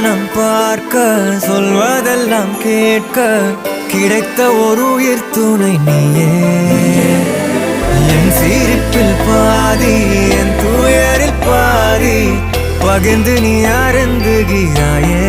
வானம் பார்க்க சொல்வதெல்லாம் கேட்க கிடைத்த ஒரு உயிர் துணை நீயே. என் சிரிப்பில் பாதி என் துயரில் பாதி பகிர்ந்து நீ அருந்துகிறாயே.